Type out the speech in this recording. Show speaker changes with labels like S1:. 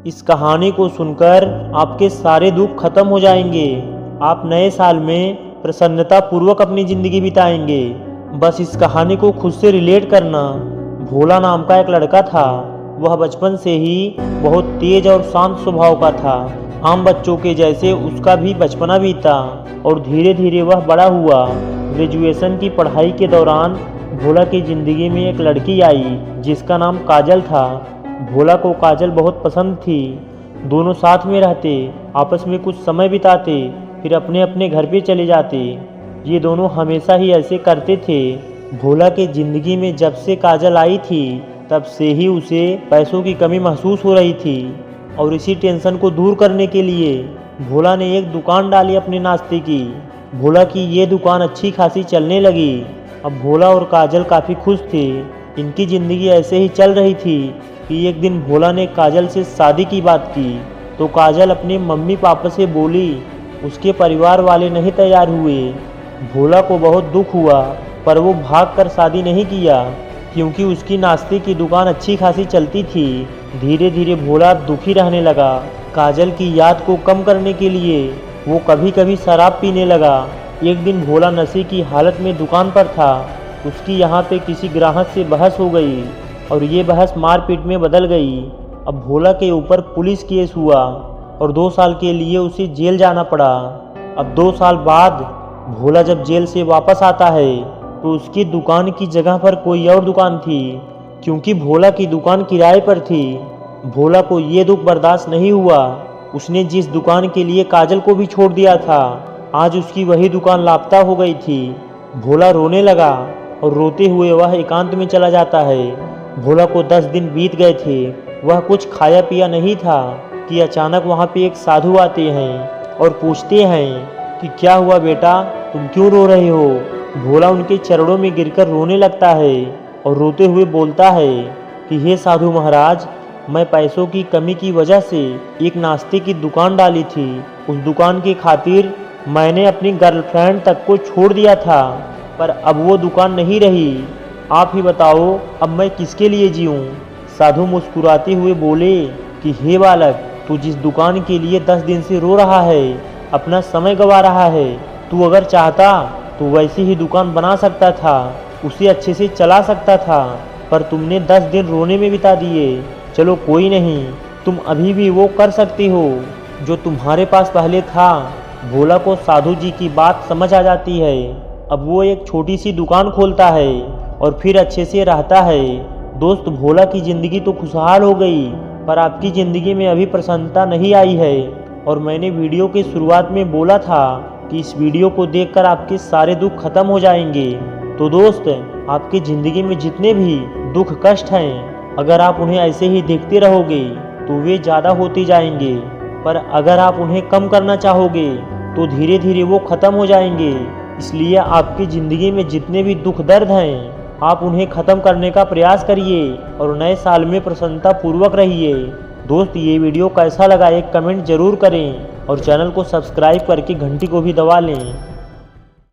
S1: इस कहानी को सुनकर आपके सारे दुख खत्म हो जाएंगे। आप नए साल में प्रसन्नता पूर्वक अपनी ज़िंदगी बिताएंगे। बस इस कहानी को खुद से रिलेट करना। भोला नाम का एक लड़का था। वह बचपन से ही बहुत तेज और शांत स्वभाव का था। आम बच्चों के जैसे उसका भी बचपना बीता और धीरे धीरे वह बड़ा हुआ। ग्रेजुएशन की पढ़ाई के दौरान भोला की ज़िंदगी में एक लड़की आई जिसका नाम काजल था। भोला को काजल बहुत पसंद थी। दोनों साथ में रहते, आपस में कुछ समय बिताते, फिर अपने अपने घर पे चले जाते। ये दोनों हमेशा ही ऐसे करते थे। भोला के ज़िंदगी में जब से काजल आई थी तब से ही उसे पैसों की कमी महसूस हो रही थी और इसी टेंशन को दूर करने के लिए भोला ने एक दुकान डाली अपने नाश्ते की। भोला की ये दुकान अच्छी खासी चलने लगी। अब भोला और काजल काफ़ी खुश थे। इनकी ज़िंदगी ऐसे ही चल रही थी कि एक दिन भोला ने काजल से शादी की बात की तो काजल अपने मम्मी पापा से बोली। उसके परिवार वाले नहीं तैयार हुए। भोला को बहुत दुख हुआ पर वो भागकर शादी नहीं किया क्योंकि उसकी नाश्ते की दुकान अच्छी खासी चलती थी। धीरे धीरे भोला दुखी रहने लगा। काजल की याद को कम करने के लिए वो कभी कभी शराब पीने लगा। एक दिन भोला नशे की हालत में दुकान पर था। उसकी यहाँ पे किसी ग्राहक से बहस हो गई और ये बहस मारपीट में बदल गई। अब भोला के ऊपर पुलिस केस हुआ और 2 साल के लिए उसे जेल जाना पड़ा। अब 2 साल बाद भोला जब जेल से वापस आता है तो उसकी दुकान की जगह पर कोई और दुकान थी क्योंकि भोला की दुकान किराए पर थी। भोला को ये दुख बर्दाश्त नहीं हुआ। उसने जिस दुकान के लिए काजल को भी छोड़ दिया था आज उसकी वही दुकान लापता हो गई थी। भोला रोने लगा और रोते हुए वह एकांत में चला जाता है। भोला को 10 दिन बीत गए थे। वह कुछ खाया पिया नहीं था कि अचानक वहाँ पे एक साधु आते हैं और पूछते हैं कि क्या हुआ बेटा, तुम क्यों रो रहे हो। भोला उनके चरणों में गिरकर रोने लगता है और रोते हुए बोलता है कि हे साधु महाराज, मैं पैसों की कमी की वजह से एक नाश्ते की दुकान डाली थी। उस दुकान की खातिर मैंने अपनी गर्लफ्रेंड तक को छोड़ दिया था पर अब वो दुकान नहीं रही। आप ही बताओ अब मैं किसके लिए जीऊँ। साधु मुस्कुराते हुए बोले कि हे बालक, तू जिस दुकान के लिए 10 दिन से रो रहा है, अपना समय गंवा रहा है, तू अगर चाहता तो वैसी ही दुकान बना सकता था, उसे अच्छे से चला सकता था, पर तुमने 10 दिन रोने में बिता दिए। चलो कोई नहीं, तुम अभी भी वो कर सकती हो जो तुम्हारे पास पहले था। भोला को साधु जी की बात समझ आ जाती है। अब वो एक छोटी सी दुकान खोलता है और फिर अच्छे से रहता है। दोस्त, भोला की ज़िंदगी तो खुशहाल हो गई पर आपकी ज़िंदगी में अभी प्रसन्नता नहीं आई है। और मैंने वीडियो के शुरुआत में बोला था कि इस वीडियो को देखकर आपके सारे दुख खत्म हो जाएंगे। तो दोस्त, आपकी ज़िंदगी में जितने भी दुख कष्ट हैं, अगर आप उन्हें ऐसे ही देखते रहोगे तो वे ज़्यादा होते जाएंगे, पर अगर आप उन्हें कम करना चाहोगे तो धीरे धीरे वो ख़त्म हो जाएंगे। इसलिए आपकी ज़िंदगी में जितने भी दुख दर्द हैं, आप उन्हें ख़त्म करने का प्रयास करिए और नए साल में प्रसन्नता पूर्वक रहिए। दोस्त, ये वीडियो कैसा लगा एक कमेंट ज़रूर करें और चैनल को सब्सक्राइब करके घंटी को भी दबा लें।